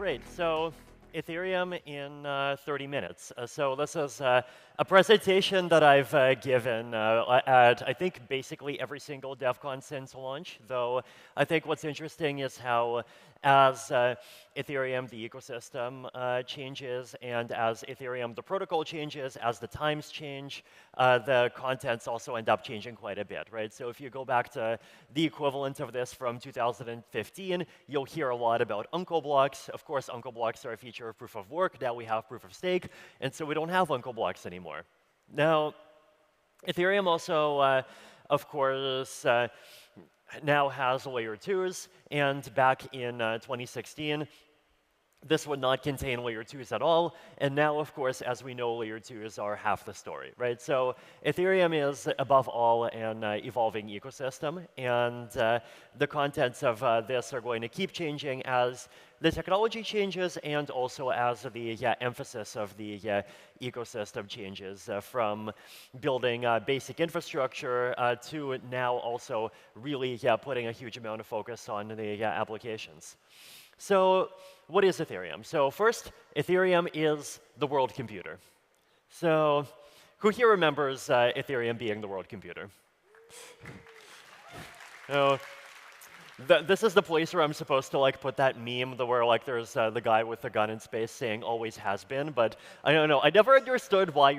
Great. So Ethereum in 30 minutes. So this is a presentation that I've given at, I think, basically every single DEF CON since launch, though I think what's interesting is how as Ethereum, the ecosystem, changes, and as Ethereum, the protocol changes, as the times change, the contents also end up changing quite a bit, right? So if you go back to the equivalent of this from 2015, you'll hear a lot about Uncle blocks. Of course, Uncle blocks are a feature of proof of work. Now we have proof of stake, and so we don't have Uncle blocks anymore. Now, Ethereum also, of course, now has layer 2s, and back in 2016, this would not contain layer 2s at all, and now, of course, as we know, layer 2s are half the story, right? So Ethereum is, above all, an evolving ecosystem, and the contents of this are going to keep changing as the technology changes and also as the emphasis of the ecosystem changes from building basic infrastructure to now also really putting a huge amount of focus on the applications. So what is Ethereum? So first, Ethereum is the world computer. So who here remembers Ethereum being the world computer? So, this is the place where I'm supposed to put that meme where there's the guy with the gun in space saying "always has been," but I don't know. I never understood why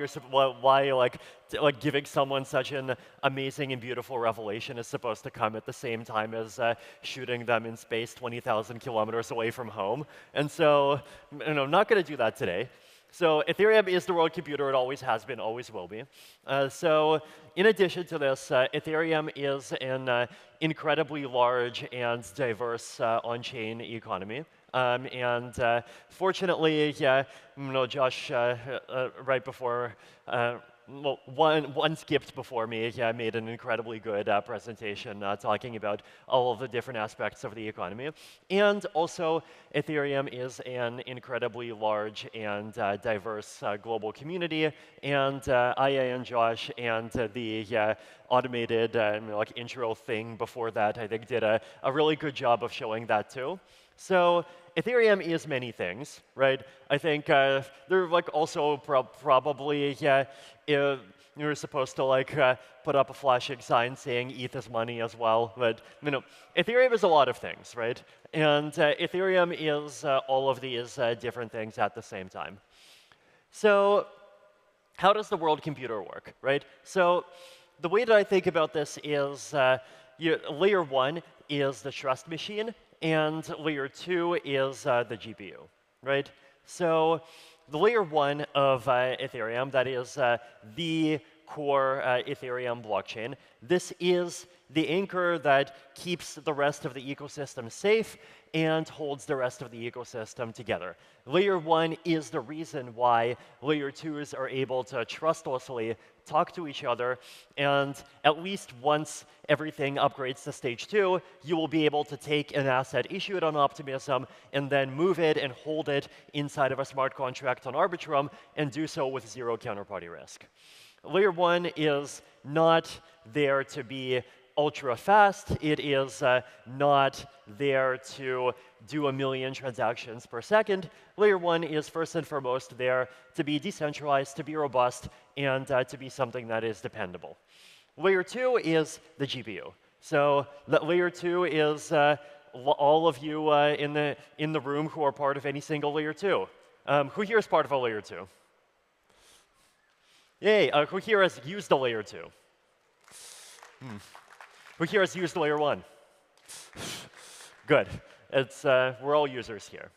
giving someone such an amazing and beautiful revelation is supposed to come at the same time as shooting them in space 20,000 kilometers away from home. And so, I'm not going to do that today. So Ethereum is the world computer. It always has been, always will be. So in addition to this, Ethereum is an incredibly large and diverse on-chain economy. Fortunately, Josh, right before, one skipped before me, made an incredibly good presentation talking about all of the different aspects of the economy. And also, Ethereum is an incredibly large and diverse global community. And IA and Josh and the automated intro thing before that, I think, did a really good job of showing that too. So Ethereum is many things, right? I think they're also probably you're supposed to put up a flashing sign saying ETH is money as well, but Ethereum is a lot of things, right? And Ethereum is all of these different things at the same time. So how does the world computer work, right? So the way that I think about this is layer 1 is the trust machine, and layer 2 is the GPU, right? So the layer 1 of Ethereum, that is the core Ethereum blockchain, this is the anchor that keeps the rest of the ecosystem safe and holds the rest of the ecosystem together. Layer 1 is the reason why layer 2s are able to trustlessly talk to each other, and at least once everything upgrades to stage 2, you will be able to take an asset issued on Optimism and then move it and hold it inside of a smart contract on Arbitrum and do so with zero counterparty risk. Layer 1 is not there to be ultra fast. It is not there to do 1 million transactions per second. Layer 1 is first and foremost there to be decentralized, to be robust, and to be something that is dependable. Layer 2 is the GPU. So layer 2 is all of you in the room who are part of any single layer 2. Who here is part of a layer 2? Yay, who here has used a layer 2? Who here has used layer 1? Good. It's, we're all users here.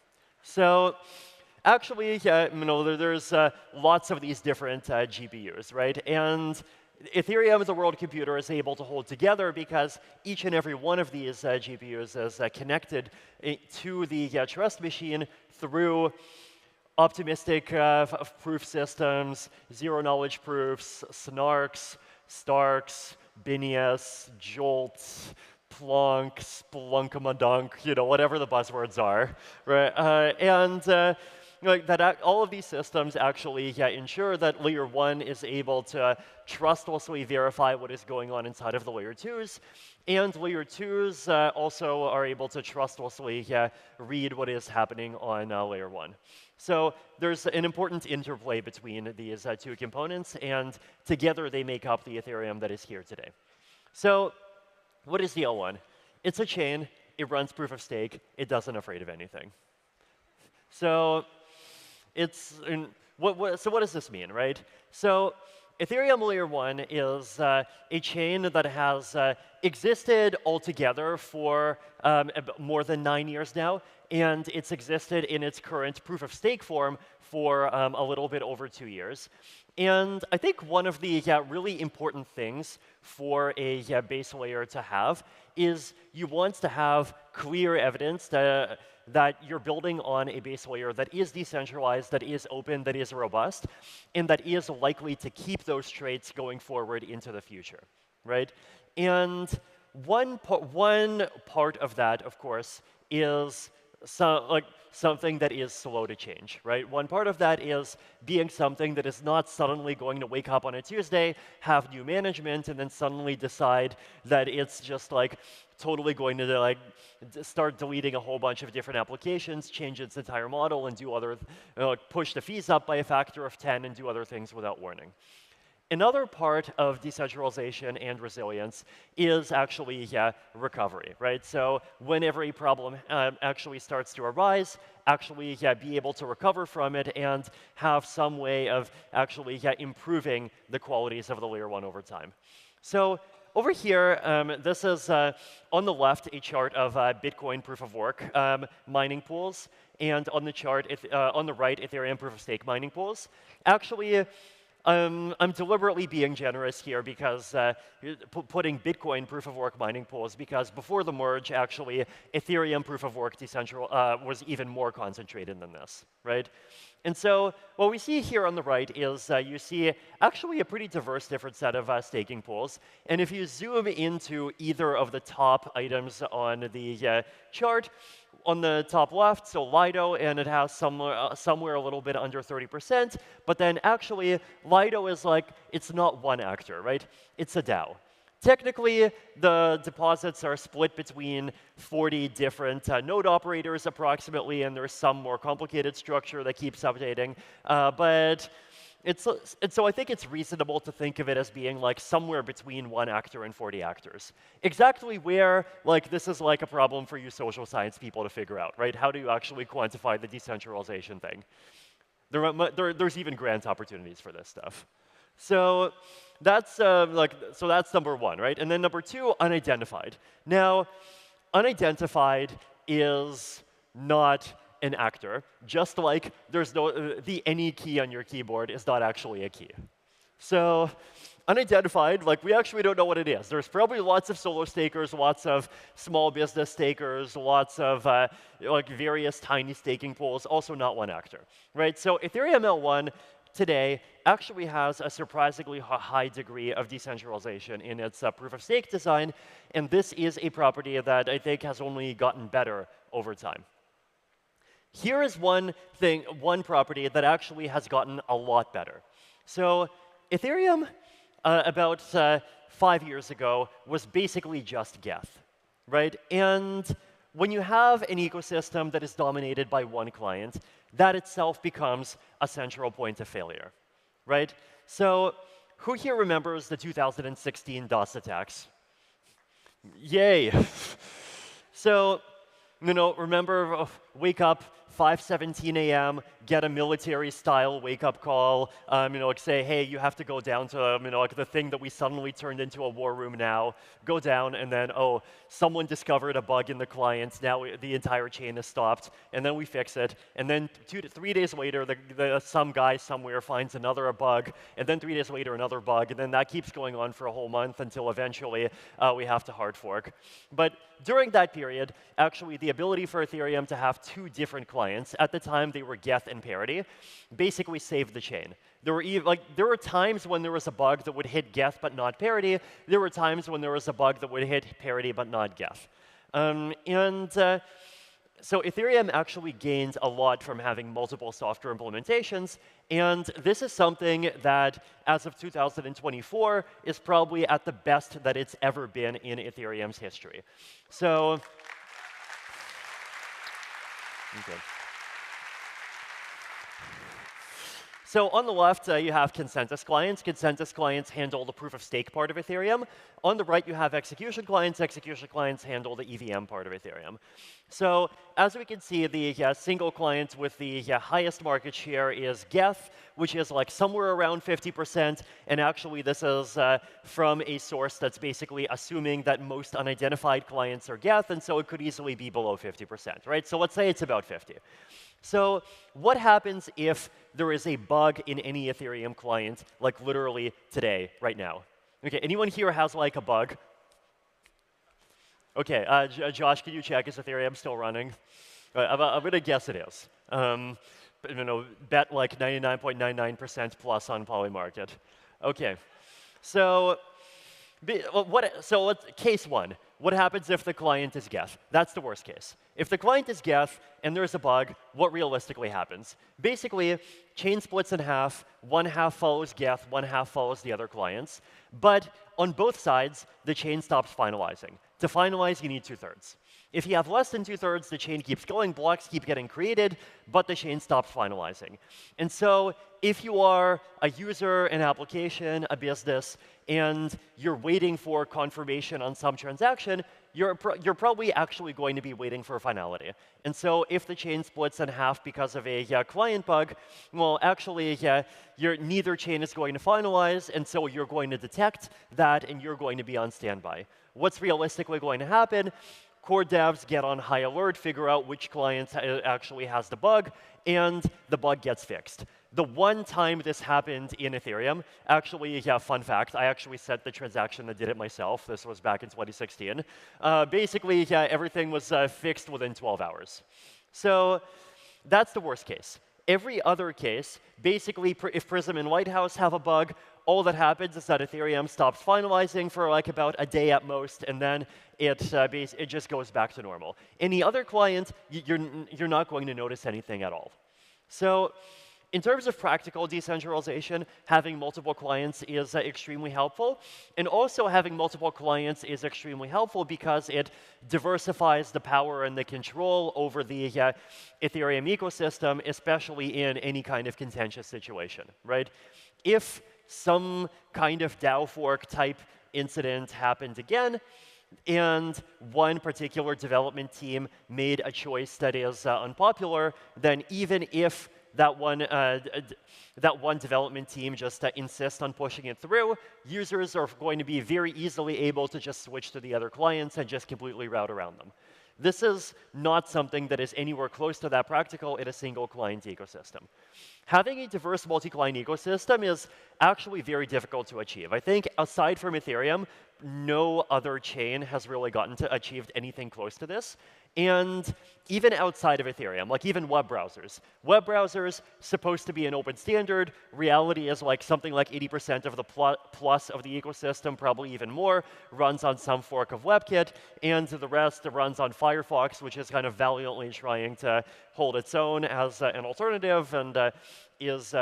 So actually, there's lots of these different GPUs, right? And Ethereum, the world computer, is able to hold together because each and every one of these GPUs is connected to the trust machine through optimistic proof systems, zero-knowledge proofs, snarks, starks, Binias, Jolts, Plonk, Spelunkamadunk, whatever the buzzwords are, right? all of these systems actually ensure that layer 1 is able to trustlessly verify what is going on inside of the layer 2s, and layer 2s also are able to trustlessly read what is happening on layer 1. So there's an important interplay between these two components, and together they make up the Ethereum that is here today. So what is the L1? It's a chain. It runs proof of stake. It doesn't afraid of anything. So so what does this mean, right? So Ethereum layer 1 is a chain that has existed altogether for more than 9 years now, and it's existed in its current proof of stake form for a little bit over 2 years. And I think one of the really important things for a base layer to have is you want to have clear evidence that you're building on a base layer that is decentralized, that is open, that is robust, and that is likely to keep those traits going forward into the future, right? And one part of that, of course, is something that is slow to change, right? One part of that is being something that is not suddenly going to wake up on a Tuesday, have new management, and then suddenly decide that it's just totally going to start deleting a whole bunch of different applications, change its entire model, and do other, push the fees up by a factor of 10 and do other things without warning. Another part of decentralization and resilience is actually recovery, right? So whenever a problem actually starts to arise, actually be able to recover from it and have some way of actually improving the qualities of the layer 1 over time. So over here, this is on the left a chart of Bitcoin proof of work mining pools, and on the chart on the right, Ethereum proof of stake mining pools. Actually, I'm deliberately being generous here because putting Bitcoin proof of work mining pools, because before the merge, actually, Ethereum proof of work was even more concentrated than this, right? And so what we see here on the right is you see actually a pretty diverse different set of staking pools. And if you zoom into either of the top items on the chart, on the top left, so Lido, and it has somewhere a little bit under 30%, but then actually Lido is it's not one actor, right? It's a DAO. Technically, the deposits are split between 40 different node operators approximately, and there's some more complicated structure that keeps updating. So I think it's reasonable to think of it as being somewhere between 1 actor and 40 actors. Exactly where, this is a problem for you social science people to figure out, right? How do you actually quantify the decentralization thing? There's even grant opportunities for this stuff. So that's that's number 1, right? And then number 2, unidentified. Now, unidentified is not an actor, just like there's the any key on your keyboard is not actually a key. So unidentified, we actually don't know what it is. There's probably lots of solo stakers, lots of small business stakers, lots of various tiny staking pools, also not one actor, right? So Ethereum L1 today actually has a surprisingly high degree of decentralization in its proof of stake design, and this is a property that I think has only gotten better over time. Here is one property that actually has gotten a lot better. So Ethereum, about 5 years ago, was basically just Geth, right? And when you have an ecosystem that is dominated by one client, that itself becomes a central point of failure, right? So who here remembers the 2016 DOS attacks? Yay. So, remember, wake up, 5:17 a.m., get a military-style wake-up call, say, hey, you have to go down to, the thing that we suddenly turned into a war room now. Go down, and then, oh, someone discovered a bug in the client. Now the entire chain is stopped, and then we fix it. And then 2 to 3 days later, some guy somewhere finds another bug, and then 3 days later, another bug, and then that keeps going on for a whole month until eventually we have to hard fork. But during that period, actually, the ability for Ethereum to have 2 different clients, at the time they were Geth and Parity, basically saved the chain. There were times when there was a bug that would hit Geth but not Parity. There were times when there was a bug that would hit Parity but not Geth. So Ethereum actually gains a lot from having multiple software implementations, and this is something that, as of 2024, is probably at the best that it's ever been in Ethereum's history. So, okay. So on the left, you have consensus clients. Consensus clients handle the proof of stake part of Ethereum. On the right, you have execution clients. Execution clients handle the EVM part of Ethereum. So as we can see, the single client with the highest market share is Geth, which is like somewhere around 50%. And actually, this is from a source that's basically assuming that most unidentified clients are Geth, and so it could easily be below 50%, right? So let's say it's about 50. So what happens if there is a bug in any Ethereum client, like literally today, right now? Okay, anyone here has like a bug? Okay, Josh, can you check, is Ethereum still running? I'm going to guess it is. But, bet like 99.99% plus on Polymarket. Okay, so case one, what happens if the client is Geth? That's the worst case. If the client is Geth and there's a bug, what realistically happens? Basically, chain splits in half. One half follows Geth, one half follows the other clients. But on both sides, the chain stops finalizing. To finalize, you need 2/3. If you have less than 2/3, the chain keeps going, blocks keep getting created, but the chain stops finalizing. And so if you are a user, an application, a business, and you're waiting for confirmation on some transaction, you're probably actually going to be waiting for finality. And so if the chain splits in half because of a client bug, well, actually, neither chain is going to finalize, and so you're going to detect that, and you're going to be on standby. What's realistically going to happen? Core devs get on high alert, figure out which client actually has the bug, and the bug gets fixed. The one time this happened in Ethereum, actually, fun fact, I actually sent the transaction that did it myself. This was back in 2016. Basically, everything was fixed within 12 hours. So that's the worst case. Every other case, basically, if Prism and Lighthouse have a bug, all that happens is that Ethereum stops finalizing for like about a day at most, and then it just goes back to normal. Any other client, you're not going to notice anything at all. So in terms of practical decentralization, having multiple clients is extremely helpful. And also having multiple clients is extremely helpful because it diversifies the power and the control over the Ethereum ecosystem, especially in any kind of contentious situation, right? If some kind of DAO fork type incident happened again, and one particular development team made a choice that is unpopular, then even if that one development team just insists on pushing it through, users are going to be very easily able to just switch to the other clients and just completely route around them. This is not something that is anywhere close to that practical in a single client ecosystem. Having a diverse multi-client ecosystem is actually very difficult to achieve. I think aside from Ethereum, no other chain has really achieved anything close to this. And even outside of Ethereum, like even web browsers. Web browsers, supposed to be an open standard. Reality is like something like 80% of the plus of the ecosystem, probably even more, runs on some fork of WebKit. And the rest runs on Firefox, which is kind of valiantly trying to hold its own as an alternative and is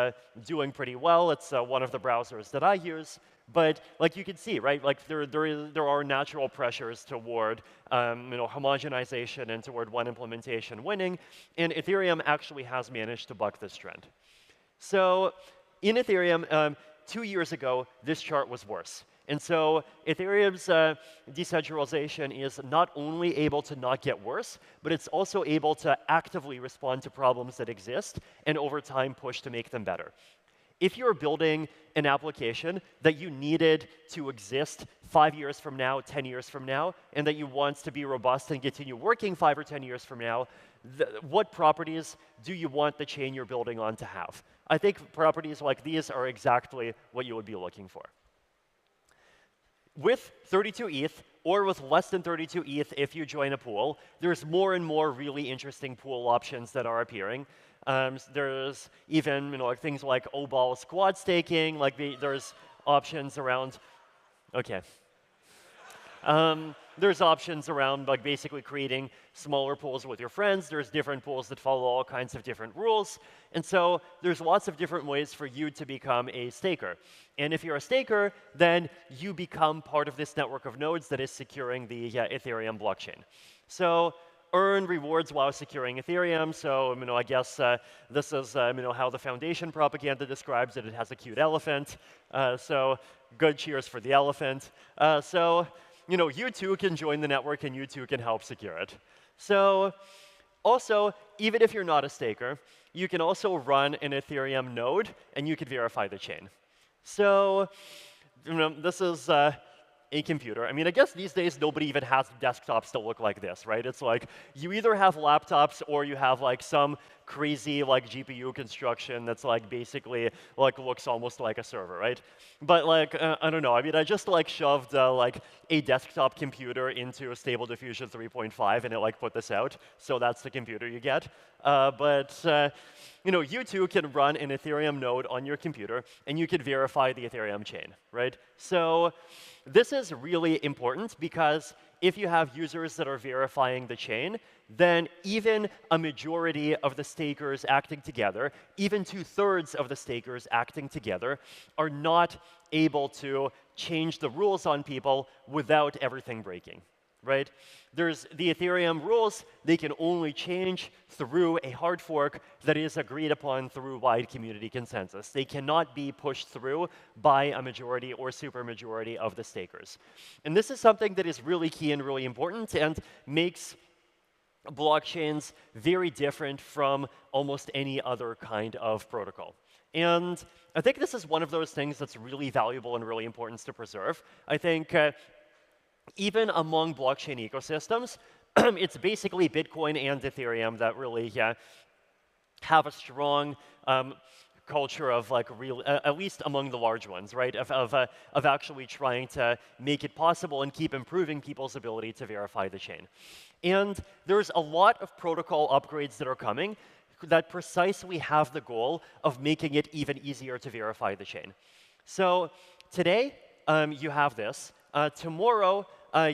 doing pretty well. It's one of the browsers that I use. But like you can see, right? Like there are natural pressures toward homogenization and toward one implementation winning, and Ethereum actually has managed to buck this trend. So in Ethereum, 2 years ago, this chart was worse. And so Ethereum's decentralization is not only able to not get worse, but it's also able to actively respond to problems that exist and over time push to make them better. If you're building an application that you needed to exist 5 years from now, 10 years from now, and that you want to be robust and continue working 5 or 10 years from now, what properties do you want the chain you're building on to have? I think properties like these are exactly what you would be looking for. With 32 ETH, or with less than 32 ETH if you join a pool, there's more and more really interesting pool options that are appearing. There's even things like O-ball squad staking, there's options around, okay. there's options around like basically creating smaller pools with your friends. There's different pools that follow all kinds of different rules. And so there's lots of different ways for you to become a staker. And if you're a staker, then you become part of this network of nodes that is securing the Ethereum blockchain. So earn rewards while securing Ethereum. So I guess this is how the Foundation propaganda describes it. It has a cute elephant. So good cheers for the elephant. So you too can join the network and you too can help secure it. So also, even if you're not a staker, you can also run an Ethereum node and you could verify the chain. So this is a computer. I guess these days nobody even has desktops that look like this, right? It's like you either have laptops or you have like some crazy like GPU construction that's like basically like looks almost like a server, right? But like I don't know. I just like shoved like a desktop computer into a Stable Diffusion 3.5 and it like put this out. So that's the computer you get. You too can run an Ethereum node on your computer and you could verify the Ethereum chain, right? So this is really important because if you have users that are verifying the chain, then even a majority of the stakers acting together, even 2/3 of the stakers acting together, are not able to change the rules on people without everything breaking, right? There's the Ethereum rules, they can only change through a hard fork that is agreed upon through wide community consensus. They cannot be pushed through by a majority or supermajority of the stakers. And this is something that is really key and really important and makes blockchains very different from almost any other kind of protocol. And I think this is one of those things that's really valuable and really important to preserve. I think even among blockchain ecosystems, it's basically Bitcoin and Ethereum that really have a strong culture of like real, at least among the large ones, right? Of actually trying to make it possible and keep improving people's ability to verify the chain. And there's a lot of protocol upgrades that are coming that precisely have the goal of making it even easier to verify the chain. So today, you have this. Tomorrow,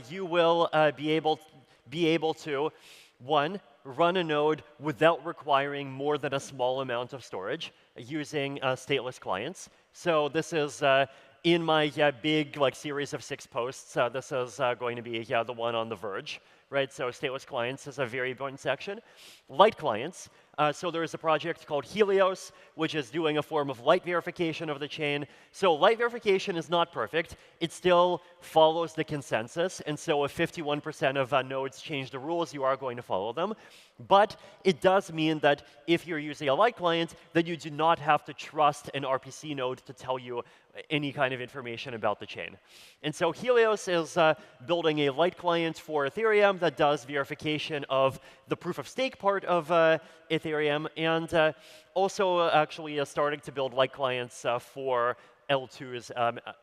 you will be able to, one, run a node without requiring more than a small amount of storage using stateless clients. So this is in my big like series of 6 posts. This is going to be the one on The Verge, right? So stateless clients is a very important section. Light clients. So there is a project called Helios, which is doing a form of light verification of the chain. So light verification is not perfect. It still follows the consensus. And so if 51% of nodes change the rules, you are going to follow them. But it does mean that if you're using a light client, then you do not have to trust an RPC node to tell you any kind of information about the chain. And so Helios is building a light client for Ethereum that does verification of the proof of stake part of Ethereum, and also actually starting to build light clients for L2s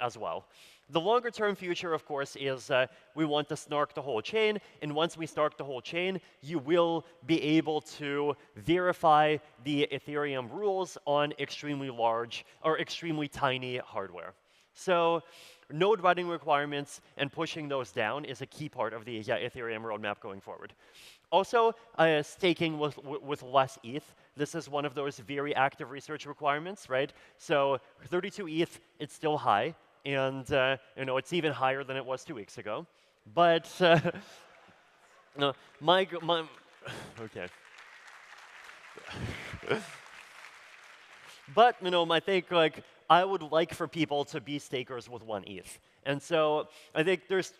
as well. The longer-term future, of course, is we want to snark the whole chain, and once we snark the whole chain, you will be able to verify the Ethereum rules on extremely large or extremely tiny hardware. So node running requirements and pushing those down is a key part of the Ethereum roadmap going forward. Also, staking with less ETH. This is one of those very active research requirements, right? So 32 ETH, it's still high. And it's even higher than it was 2 weeks ago. But no, okay. But I think like I would like for people to be stakers with 1 ETH. And so I think there's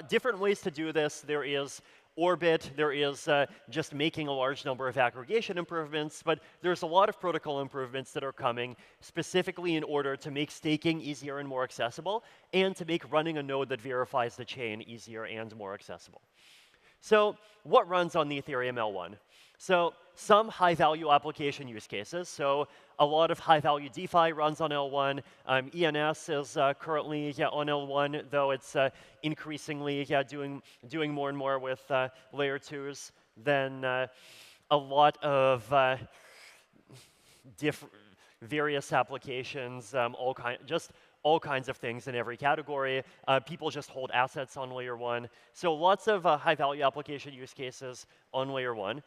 different ways to do this. There is Orbit, there is just making a large number of aggregation improvements, but there's a lot of protocol improvements that are coming specifically in order to make staking easier and more accessible, and to make running a node that verifies the chain easier and more accessible. So what runs on the Ethereum L1? So some high-value application use cases. So a lot of high-value DeFi runs on L1. ENS is currently on L1, though it's increasingly doing more and more with layer 2s. Then a lot of various applications, all kinds of things in every category. People just hold assets on layer 1. So lots of high-value application use cases on layer 1.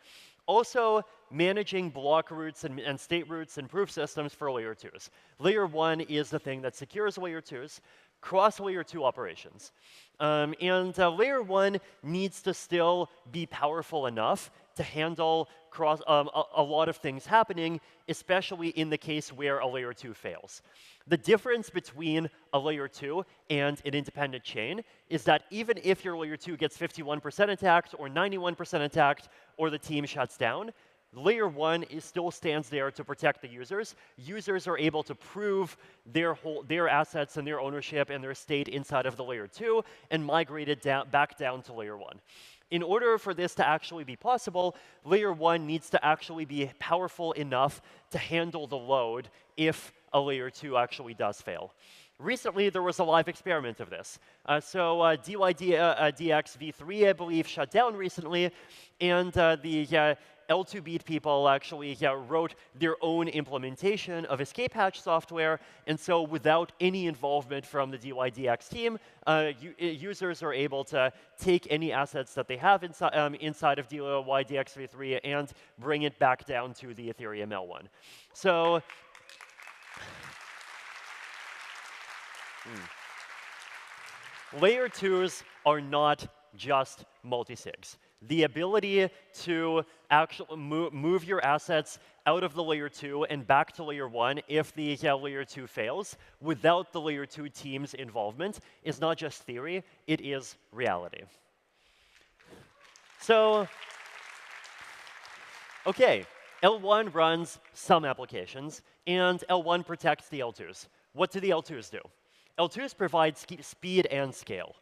Also, managing block roots and state roots and proof systems for layer 2s. Layer 1 is the thing that secures layer 2s, cross layer 2 operations. Layer 1 needs to still be powerful enough to handle a lot of things happening, especially in the case where a layer 2 fails. The difference between a layer 2 and an independent chain is that even if your layer 2 gets 51% attacked or 91% attacked or the team shuts down, layer 1 still stands there to protect the users. Users are able to prove their assets and their ownership and their state inside of the layer 2 and migrate it back down to layer 1. In order for this to actually be possible, layer 1 needs to actually be powerful enough to handle the load if a layer 2 actually does fail. Recently, there was a live experiment of this. DYDX v3, I believe, shut down recently, and the L2Beat people actually wrote their own implementation of escape hatch software, and so without any involvement from the DYDX team, users are able to take any assets that they have inside of DYDX v3 and bring it back down to the Ethereum L1. So, layer 2s are not just multisigs. The ability to actually move your assets out of the layer 2 and back to layer 1 if the layer 2 fails without the layer 2 team's involvement is not just theory, it is reality. So, okay, L1 runs some applications, and L1 protects the L2s. What do the L2s do? L2s provide speed and scale.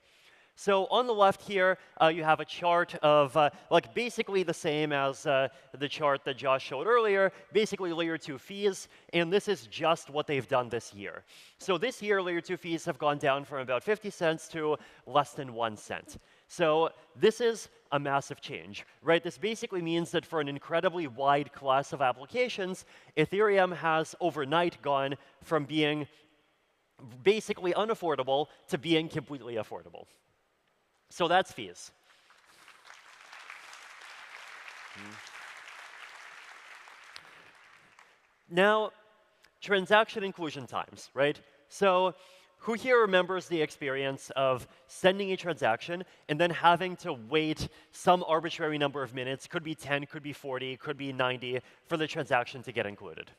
So on the left here, you have a chart of like basically the same as the chart that Josh showed earlier, basically layer 2 fees, and this is just what they've done this year. So this year, layer 2 fees have gone down from about 50 cents to less than 1 cent. So this is a massive change, right? This basically means that for an incredibly wide class of applications, Ethereum has overnight gone from being basically unaffordable to being completely affordable. So that's fees. Now, transaction inclusion times, right? So who here remembers the experience of sending a transaction and then having to wait some arbitrary number of minutes, could be 10, could be 40, could be 90, for the transaction to get included?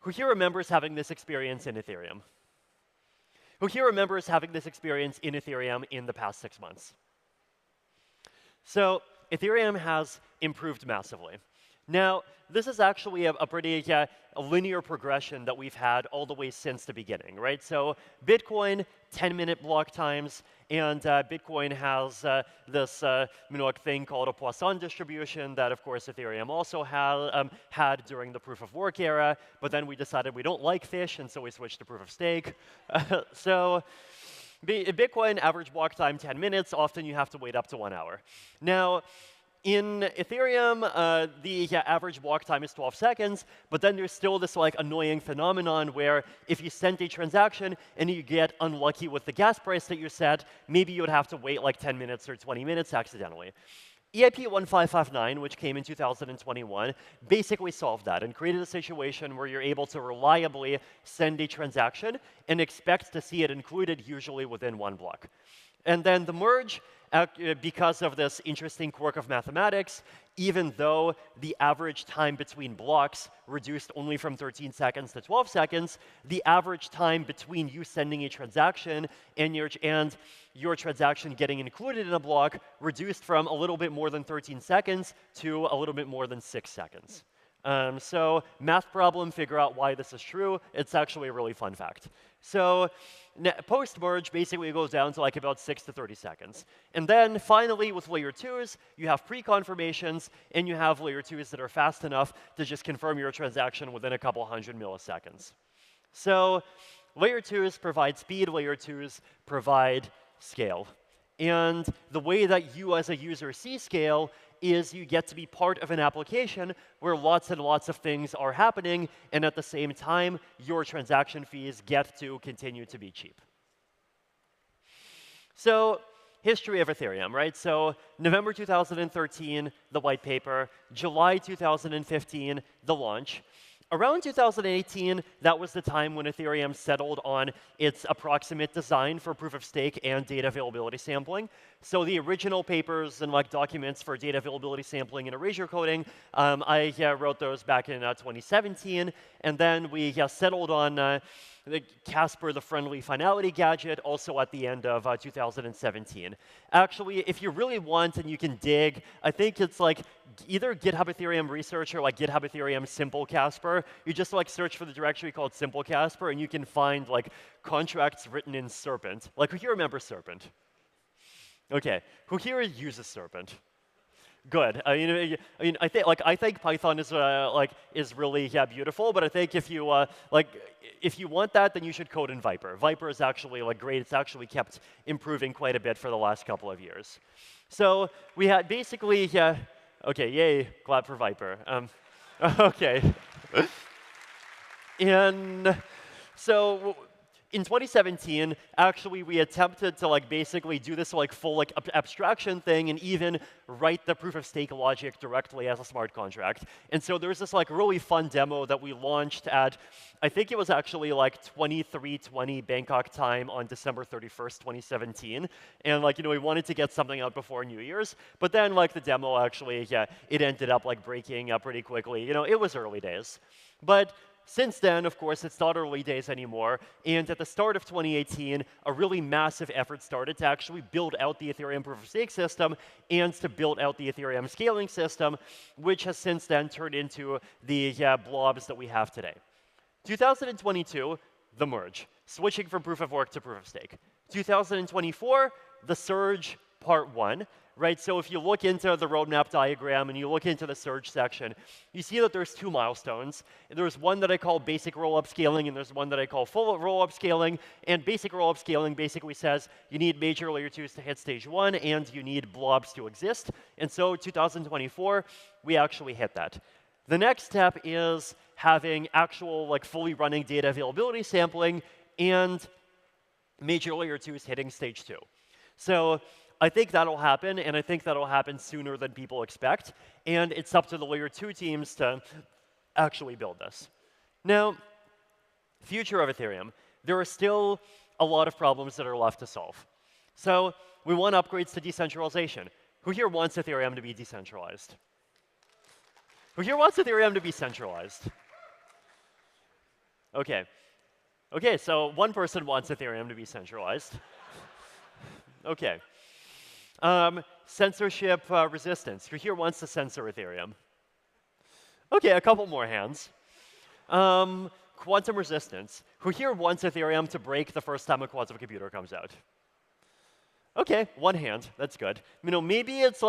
Who here remembers having this experience in Ethereum? Who here remembers having this experience in Ethereum in the past 6 months? So Ethereum has improved massively. Now, this is actually a pretty linear progression that we've had all the way since the beginning, right? So Bitcoin, 10-minute block times, and Bitcoin has this thing called a Poisson distribution that, of course, Ethereum also had during the proof of work era, but then we decided we don't like fish, and so we switched to proof of stake. So Bitcoin, average block time, 10 minutes. Often you have to wait up to 1 hour. Now, in Ethereum, the average block time is 12 seconds, but then there's still this like annoying phenomenon where if you send a transaction and you get unlucky with the gas price that you set, maybe you would have to wait like 10 minutes or 20 minutes accidentally. EIP 1559, which came in 2021, basically solved that and created a situation where you're able to reliably send a transaction and expect to see it included usually within 1 block. And then the merge, because of this interesting quirk of mathematics, even though the average time between blocks reduced only from 13 seconds to 12 seconds, the average time between you sending a transaction and your transaction getting included in a block reduced from a little bit more than 13 seconds to a little bit more than 6 seconds. So math problem, figure out why this is true. It's actually a really fun fact. So post-merge basically goes down to like about 6 to 30 seconds. And then finally, with layer 2s, you have pre-confirmations, and you have layer 2s that are fast enough to just confirm your transaction within a couple hundred milliseconds. So layer 2s provide speed, layer 2s provide scale. And the way that you as a user see scale is you get to be part of an application where lots and lots of things are happening, and at the same time, your transaction fees get to continue to be cheap. So history of Ethereum, right? So November 2013, the white paper. July 2015, the launch. Around 2018, that was the time when Ethereum settled on its approximate design for proof of stake and data availability sampling. So the original papers and like documents for data availability sampling and erasure coding, I wrote those back in 2017, and then we settled on the Casper, the friendly finality gadget, also at the end of 2017. Actually, if you really want and you can dig, I think it's like either GitHub Ethereum Research or like GitHub Ethereum Simple Casper. You just like search for the directory called Simple Casper, and you can find like contracts written in Serpent. Like, who here remembers Serpent? Okay, who here uses Serpent? Good. I think Python is really beautiful, but I think if you want that, then you should code in Viper. Viper is actually great. It's actually kept improving quite a bit for the last couple of years. So we had basically okay, yay, glad for Viper. Okay, and so. In 2017, actually, we attempted to basically do this full abstraction thing and even write the proof of stake logic directly as a smart contract. And so there's this really fun demo that we launched at, I think it was actually 23:20 Bangkok time on December 31st, 2017. And we wanted to get something out before New Year's, but then the demo actually, it ended up breaking up pretty quickly. It was early days, but. Since then, of course, it's not early days anymore, and at the start of 2018, a really massive effort started to actually build out the Ethereum proof-of-stake system and to build out the Ethereum scaling system, which has since then turned into the blobs that we have today. 2022, the merge, switching from proof-of-work to proof-of-stake. 2024, the surge part 1. Right, so if you look into the roadmap diagram and you look into the surge section, you see that there's 2 milestones. There's one that I call basic rollup scaling, and there's one that I call full rollup scaling. And basic rollup scaling basically says you need major layer 2s to hit stage 1, and you need blobs to exist. And so 2024, we actually hit that. The next step is having actual fully running data availability sampling and major layer 2s hitting stage 2. So I think that'll happen, and I think that'll happen sooner than people expect. And it's up to the layer 2 teams to actually build this. Now, future of Ethereum, there are still a lot of problems that are left to solve. So we want upgrades to decentralization. Who here wants Ethereum to be decentralized? Who here wants Ethereum to be centralized? Okay. Okay, so one person wants Ethereum to be centralized. Okay. Censorship resistance. Who here wants to censor Ethereum? Okay, a couple more hands. Quantum resistance. Who here wants Ethereum to break the first time a quantum computer comes out? Okay, one hand. That's good. Maybe it's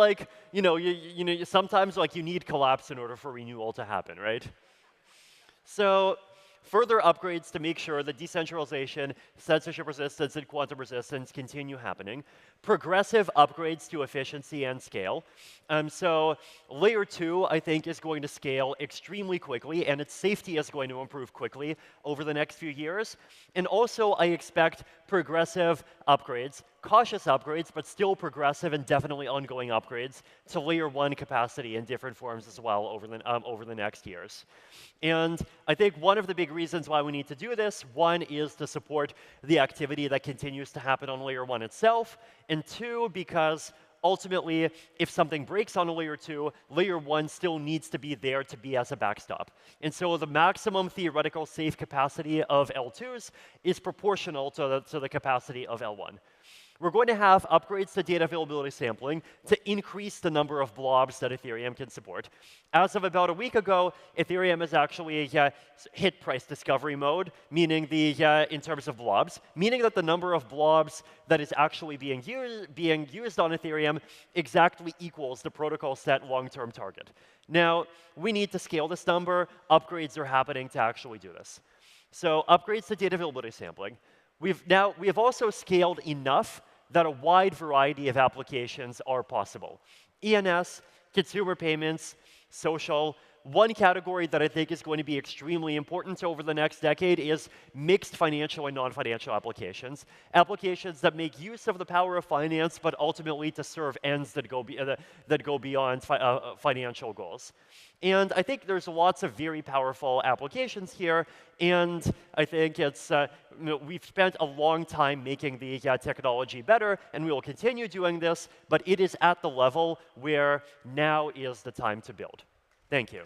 sometimes you need collapse in order for renewal to happen, right? So further upgrades to make sure that decentralization, censorship resistance, and quantum resistance continue happening. Progressive upgrades to efficiency and scale. So layer 2, I think, is going to scale extremely quickly, and its safety is going to improve quickly over the next few years. And also, I expect progressive upgrades, cautious upgrades, but still progressive and definitely ongoing upgrades to layer 1 capacity in different forms as well over the next years. And I think one of the big reasons why we need to do this, one is to support the activity that continues to happen on layer 1 itself, and 2, because ultimately, if something breaks on a layer 2, layer 1 still needs to be there to be as a backstop. And so the maximum theoretical safe capacity of L2s is proportional to the capacity of L1. We're going to have upgrades to data availability sampling to increase the number of blobs that Ethereum can support. As of about a week ago, Ethereum has actually hit price discovery mode, meaning in terms of blobs, meaning that the number of blobs that is actually being used on Ethereum exactly equals the protocol set long-term target. Now, we need to scale this number. Upgrades are happening to actually do this. So upgrades to data availability sampling. We have also scaled enough that a wide variety of applications are possible. ENS, consumer payments, social. One category that I think is going to be extremely important over the next decade is mixed financial and non-financial applications. Applications that make use of the power of finance, but ultimately to serve ends that go beyond financial goals. And I think there's lots of very powerful applications here, and I think it's, we've spent a long time making the technology better, and we will continue doing this, but it is at the level where now is the time to build. Thank you.